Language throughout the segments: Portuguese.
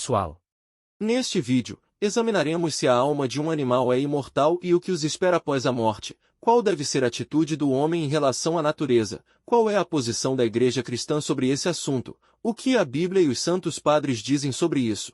sexual. Neste vídeo, examinaremos se a alma de um animal é imortal e o que os espera após a morte, qual deve ser a atitude do homem em relação à natureza, qual é a posição da Igreja cristã sobre esse assunto, o que a Bíblia e os Santos Padres dizem sobre isso.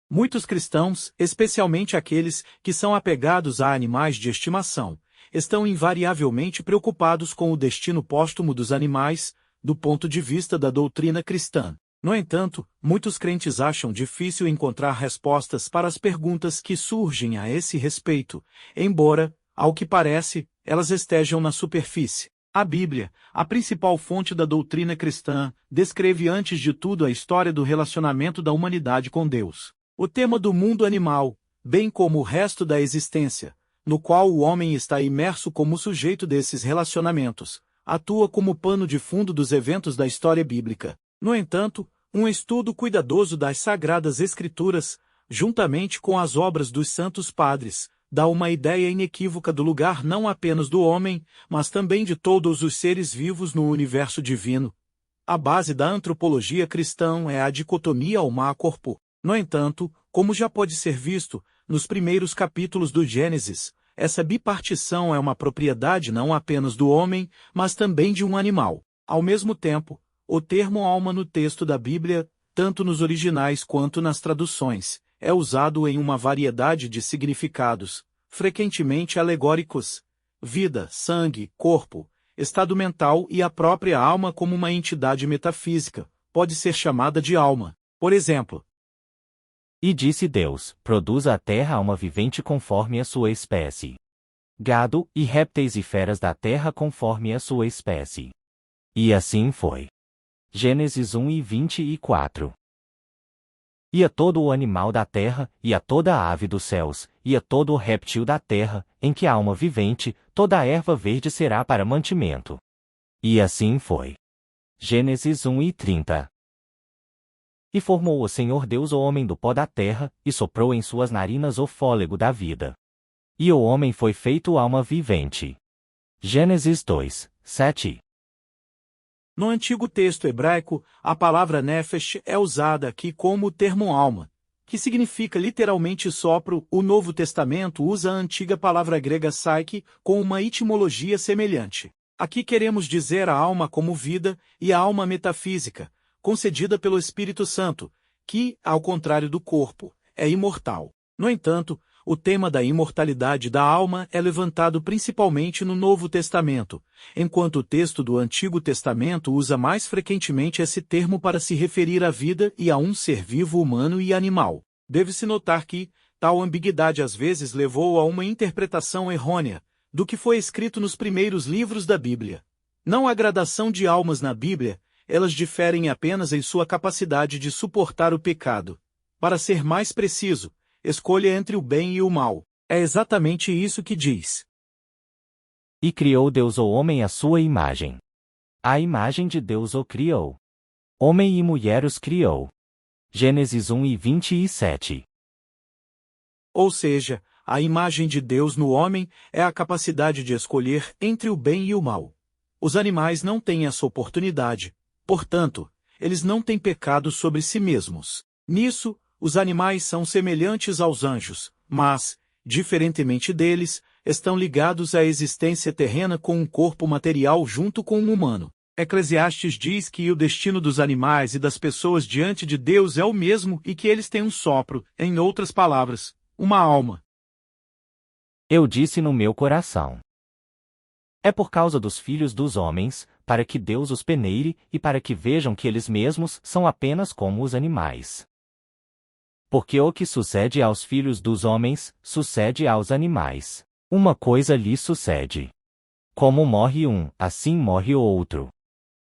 Muitos cristãos, especialmente aqueles que são apegados a animais de estimação, estão invariavelmente preocupados com o destino póstumo dos animais, do ponto de vista da doutrina cristã. No entanto, muitos crentes acham difícil encontrar respostas para as perguntas que surgem a esse respeito, embora, ao que parece, elas estejam na superfície. A Bíblia, a principal fonte da doutrina cristã, descreve antes de tudo a história do relacionamento da humanidade com Deus. O tema do mundo animal, bem como o resto da existência, no qual o homem está imerso como sujeito desses relacionamentos, atua como pano de fundo dos eventos da história bíblica. No entanto, um estudo cuidadoso das Sagradas Escrituras, juntamente com as obras dos Santos Padres, dá uma ideia inequívoca do lugar não apenas do homem, mas também de todos os seres vivos no universo divino. A base da antropologia cristã é a dicotomia alma-corpo. No entanto, como já pode ser visto, nos primeiros capítulos do Gênesis, essa bipartição é uma propriedade não apenas do homem, mas também de um animal. Ao mesmo tempo, o termo alma no texto da Bíblia, tanto nos originais quanto nas traduções, é usado em uma variedade de significados, frequentemente alegóricos: vida, sangue, corpo, estado mental e a própria alma como uma entidade metafísica, pode ser chamada de alma. Por exemplo, E disse Deus, produza a terra alma vivente conforme a sua espécie. Gado, e répteis e feras da terra conforme a sua espécie. E assim foi. Gênesis 1:24. E a todo o animal da terra, e a toda a ave dos céus, e a todo o réptil da terra, em que há alma vivente, toda a erva verde será para mantimento. E assim foi. Gênesis 1:30. E formou o Senhor Deus o homem do pó da terra, e soprou em suas narinas o fôlego da vida. E o homem foi feito alma vivente. Gênesis 2:7. No antigo texto hebraico, a palavra nefesh é usada aqui como o termo alma, que significa literalmente sopro. O Novo Testamento usa a antiga palavra grega psyche com uma etimologia semelhante. Aqui queremos dizer a alma como vida e a alma metafísica, concedida pelo Espírito Santo, que, ao contrário do corpo, é imortal. No entanto, o tema da imortalidade da alma é levantado principalmente no Novo Testamento, enquanto o texto do Antigo Testamento usa mais frequentemente esse termo para se referir à vida e a um ser vivo humano e animal. Deve-se notar que, tal ambiguidade às vezes levou a uma interpretação errônea do que foi escrito nos primeiros livros da Bíblia. Não há gradação de almas na Bíblia, elas diferem apenas em sua capacidade de suportar o pecado. Para ser mais preciso, escolha entre o bem e o mal. É exatamente isso que diz. E criou Deus o homem à sua imagem. A imagem de Deus o criou. Homem e mulher os criou. Gênesis 1:27. Ou seja, a imagem de Deus no homem é a capacidade de escolher entre o bem e o mal. Os animais não têm essa oportunidade. Portanto, eles não têm pecado sobre si mesmos. Nisso, os animais são semelhantes aos anjos, mas, diferentemente deles, estão ligados à existência terrena com um corpo material junto com o humano. Eclesiastes diz que o destino dos animais e das pessoas diante de Deus é o mesmo e que eles têm um sopro, em outras palavras, uma alma. Eu disse no meu coração: é por causa dos filhos dos homens, para que Deus os peneire e para que vejam que eles mesmos são apenas como os animais. Porque o que sucede aos filhos dos homens, sucede aos animais. Uma coisa lhes sucede. Como morre um, assim morre o outro.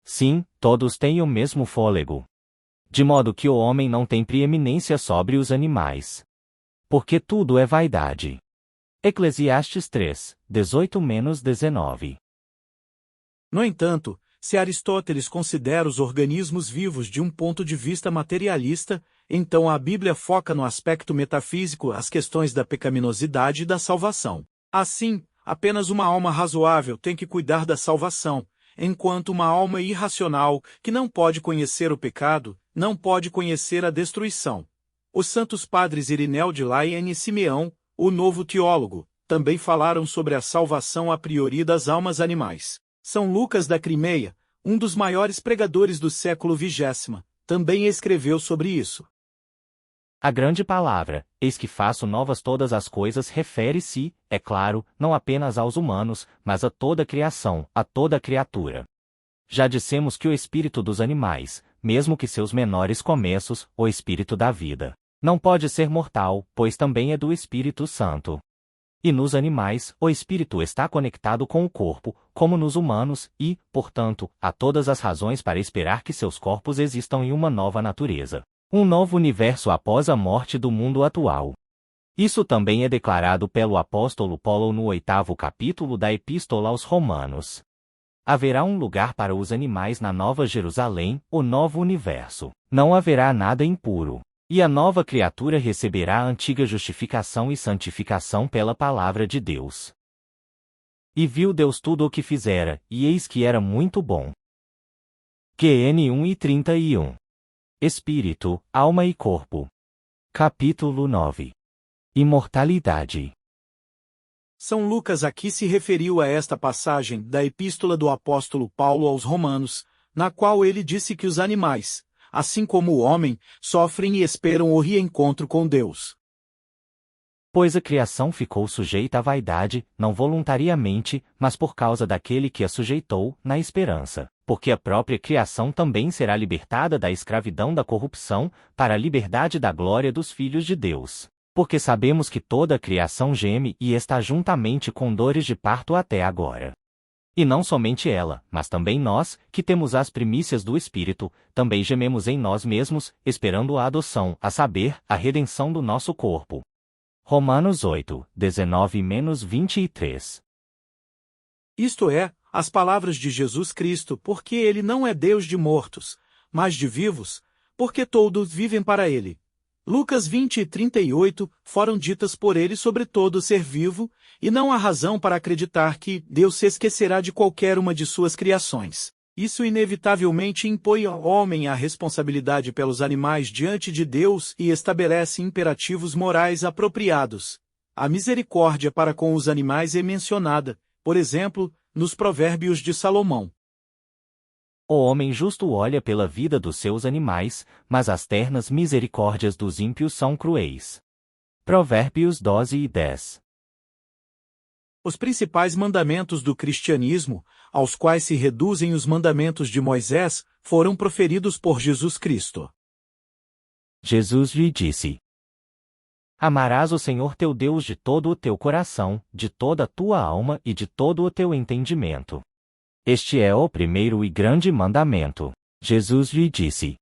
Sim, todos têm o mesmo fôlego. De modo que o homem não tem preeminência sobre os animais. Porque tudo é vaidade. Eclesiastes 3:18-19. No entanto, se Aristóteles considera os organismos vivos de um ponto de vista materialista, então a Bíblia foca no aspecto metafísico as questões da pecaminosidade e da salvação. Assim, apenas uma alma razoável tem que cuidar da salvação, enquanto uma alma irracional, que não pode conhecer o pecado, não pode conhecer a destruição. Os santos padres Irineu de Lyon e Simeão, o novo teólogo, também falaram sobre a salvação a priori das almas animais. São Lucas da Crimeia, um dos maiores pregadores do século XX, também escreveu sobre isso. A grande palavra, eis que faço novas todas as coisas, refere-se, é claro, não apenas aos humanos, mas a toda a criação, a toda a criatura. Já dissemos que o espírito dos animais, mesmo que seus menores começos, o espírito da vida, não pode ser mortal, pois também é do Espírito Santo. E nos animais, o espírito está conectado com o corpo, como nos humanos, e, portanto, há todas as razões para esperar que seus corpos existam em uma nova natureza. Um novo universo após a morte do mundo atual. Isso também é declarado pelo apóstolo Paulo no 8º capítulo da Epístola aos Romanos. Haverá um lugar para os animais na Nova Jerusalém, o novo universo. Não haverá nada impuro. E a nova criatura receberá a antiga justificação e santificação pela palavra de Deus. E viu Deus tudo o que fizera, e eis que era muito bom. QN 1:31. Espírito, alma e corpo. Capítulo 9. Imortalidade. São Lucas aqui se referiu a esta passagem da Epístola do apóstolo Paulo aos Romanos, na qual ele disse que os animais, assim como o homem, sofrem e esperam o reencontro com Deus. Pois a criação ficou sujeita à vaidade, não voluntariamente, mas por causa daquele que a sujeitou, na esperança, porque a própria criação também será libertada da escravidão da corrupção, para a liberdade da glória dos filhos de Deus. Porque sabemos que toda a criação geme e está juntamente com dores de parto até agora. E não somente ela, mas também nós, que temos as primícias do Espírito, também gememos em nós mesmos, esperando a adoção, a saber, a redenção do nosso corpo. Romanos 8, 19-23. Isto é, as palavras de Jesus Cristo, porque ele não é Deus de mortos, mas de vivos, porque todos vivem para ele. Lucas 20:38 foram ditas por ele sobre todo ser vivo, e não há razão para acreditar que Deus se esquecerá de qualquer uma de suas criações. Isso inevitavelmente impõe ao homem a responsabilidade pelos animais diante de Deus e estabelece imperativos morais apropriados. A misericórdia para com os animais é mencionada, por exemplo, nos Provérbios de Salomão. O homem justo olha pela vida dos seus animais, mas as ternas misericórdias dos ímpios são cruéis. Provérbios 12:10. Os principais mandamentos do cristianismo, aos quais se reduzem os mandamentos de Moisés, foram proferidos por Jesus Cristo. Jesus lhe disse: Amarás o Senhor teu Deus de todo o teu coração, de toda a tua alma e de todo o teu entendimento. Este é o primeiro e grande mandamento. Jesus lhe disse: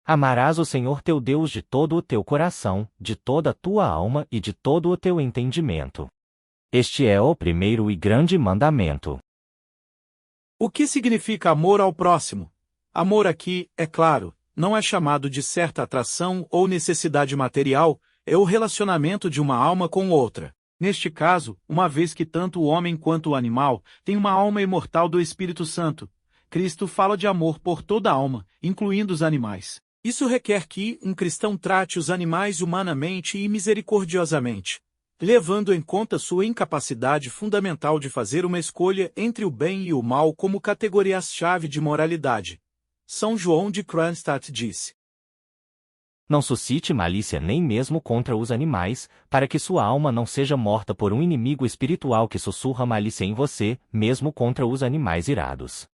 Amarás o Senhor teu Deus de todo o teu coração, de toda a tua alma e de todo o teu entendimento. Este é o primeiro e grande mandamento. O que significa amor ao próximo? Amor aqui, é claro, não é chamado de certa atração ou necessidade material, é o relacionamento de uma alma com outra. Neste caso, uma vez que tanto o homem quanto o animal têm uma alma imortal do Espírito Santo, Cristo fala de amor por toda a alma, incluindo os animais. Isso requer que um cristão trate os animais humanamente e misericordiosamente, levando em conta sua incapacidade fundamental de fazer uma escolha entre o bem e o mal como categorias-chave de moralidade. São João de Kronstadt disse: Não suscite malícia nem mesmo contra os animais, para que sua alma não seja morta por um inimigo espiritual que sussurra malícia em você, mesmo contra os animais irados.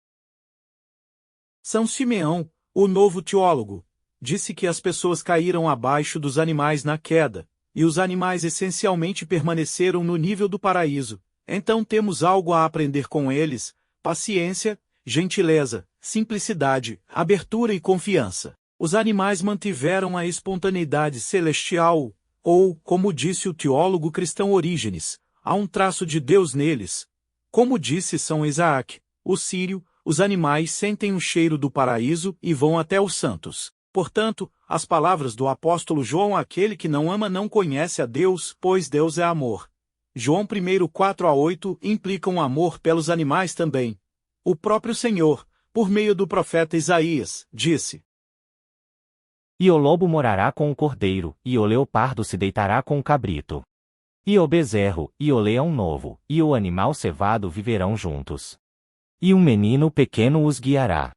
São Simeão, o novo teólogo, disse que as pessoas caíram abaixo dos animais na queda, e os animais essencialmente permaneceram no nível do paraíso. Então temos algo a aprender com eles: paciência, gentileza, simplicidade, abertura e confiança. Os animais mantiveram a espontaneidade celestial, ou, como disse o teólogo cristão Orígenes, há um traço de Deus neles. Como disse São Isaac, o sírio, os animais sentem o cheiro do paraíso e vão até os santos. Portanto, as palavras do apóstolo João: aquele que não ama não conhece a Deus, pois Deus é amor. João 1:4-8 implicam amor pelos animais também. O próprio Senhor, por meio do profeta Isaías, disse: E o lobo morará com o cordeiro, e o leopardo se deitará com o cabrito. E o bezerro, e o leão novo, e o animal cevado viverão juntos. E um menino pequeno os guiará.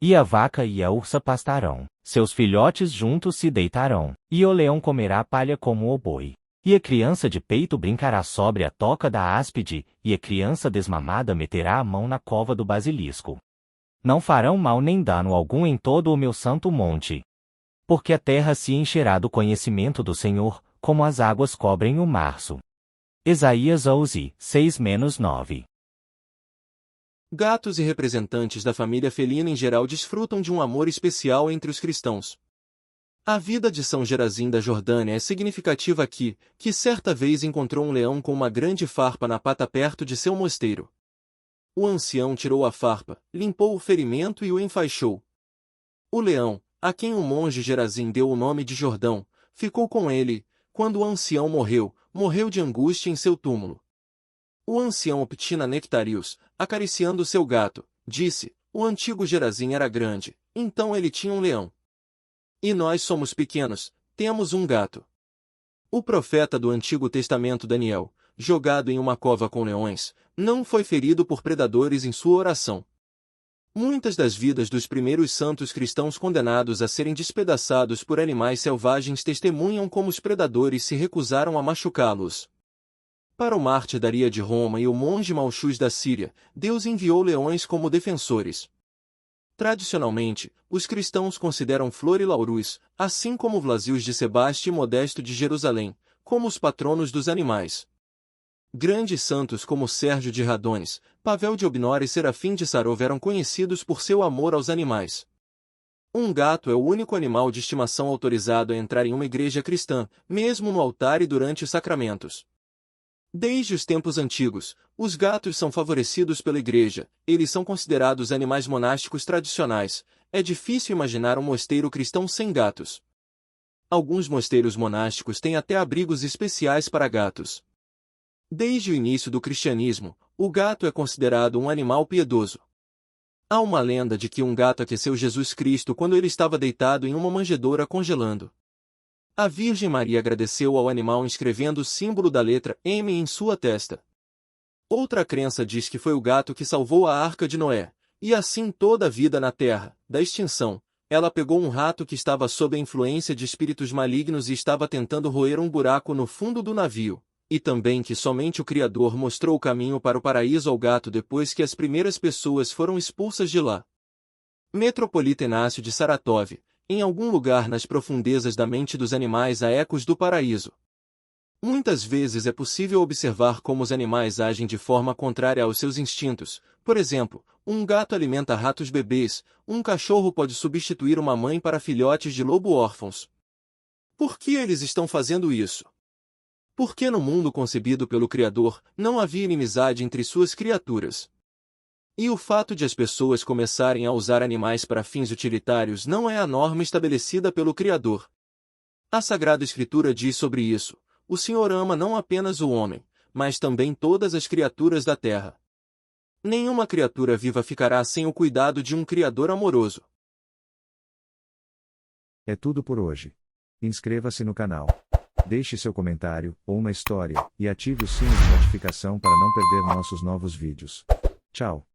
E a vaca e a ursa pastarão, seus filhotes juntos se deitarão, e o leão comerá palha como o boi. E a criança de peito brincará sobre a toca da áspide, e a criança desmamada meterá a mão na cova do basilisco. Não farão mal nem dano algum em todo o meu santo monte. Porque a terra se encherá do conhecimento do Senhor, como as águas cobrem o março. Isaías 11, 6-9. Gatos e representantes da família felina em geral desfrutam de um amor especial entre os cristãos. A vida de São Gerazim da Jordânia é significativa aqui, que certa vez encontrou um leão com uma grande farpa na pata perto de seu mosteiro. O ancião tirou a farpa, limpou o ferimento e o enfaixou. O leão, a quem o monge Gerazim deu o nome de Jordão, ficou com ele. Quando o ancião morreu, morreu de angústia em seu túmulo. O ancião Optina Nectarius, acariciando seu gato, disse: o antigo Gerazim era grande, então ele tinha um leão. E nós somos pequenos, temos um gato. O profeta do Antigo Testamento Daniel, jogado em uma cova com leões, não foi ferido por predadores em sua oração. Muitas das vidas dos primeiros santos cristãos condenados a serem despedaçados por animais selvagens testemunham como os predadores se recusaram a machucá-los. Para o mártir Daria de Roma e o monge Malchus da Síria, Deus enviou leões como defensores. Tradicionalmente, os cristãos consideram Flor e Laurus, assim como Vlasius de Sebaste e Modesto de Jerusalém, como os patronos dos animais. Grandes santos como Sérgio de Radones, Pavel de Obnora e Serafim de Sarov eram conhecidos por seu amor aos animais. Um gato é o único animal de estimação autorizado a entrar em uma igreja cristã, mesmo no altar e durante os sacramentos. Desde os tempos antigos, os gatos são favorecidos pela igreja, eles são considerados animais monásticos tradicionais. É difícil imaginar um mosteiro cristão sem gatos. Alguns mosteiros monásticos têm até abrigos especiais para gatos. Desde o início do cristianismo, o gato é considerado um animal piedoso. Há uma lenda de que um gato aqueceu Jesus Cristo quando ele estava deitado em uma manjedoura congelando. A Virgem Maria agradeceu ao animal inscrevendo o símbolo da letra M em sua testa. Outra crença diz que foi o gato que salvou a arca de Noé, e assim toda a vida na terra, da extinção. Ela pegou um rato que estava sob a influência de espíritos malignos e estava tentando roer um buraco no fundo do navio, e também que somente o Criador mostrou o caminho para o paraíso ao gato depois que as primeiras pessoas foram expulsas de lá. Metropolita Inácio de Saratov. Em algum lugar nas profundezas da mente dos animais há ecos do paraíso. Muitas vezes é possível observar como os animais agem de forma contrária aos seus instintos. Por exemplo, um gato alimenta ratos bebês, um cachorro pode substituir uma mãe para filhotes de lobo órfãos. Por que eles estão fazendo isso? Porque no mundo concebido pelo Criador, não havia inimizade entre suas criaturas. E o fato de as pessoas começarem a usar animais para fins utilitários não é a norma estabelecida pelo Criador. A Sagrada Escritura diz sobre isso: o Senhor ama não apenas o homem, mas também todas as criaturas da terra. Nenhuma criatura viva ficará sem o cuidado de um Criador amoroso. É tudo por hoje. Inscreva-se no canal. Deixe seu comentário, ou uma história, e ative o sino de notificação para não perder nossos novos vídeos. Tchau.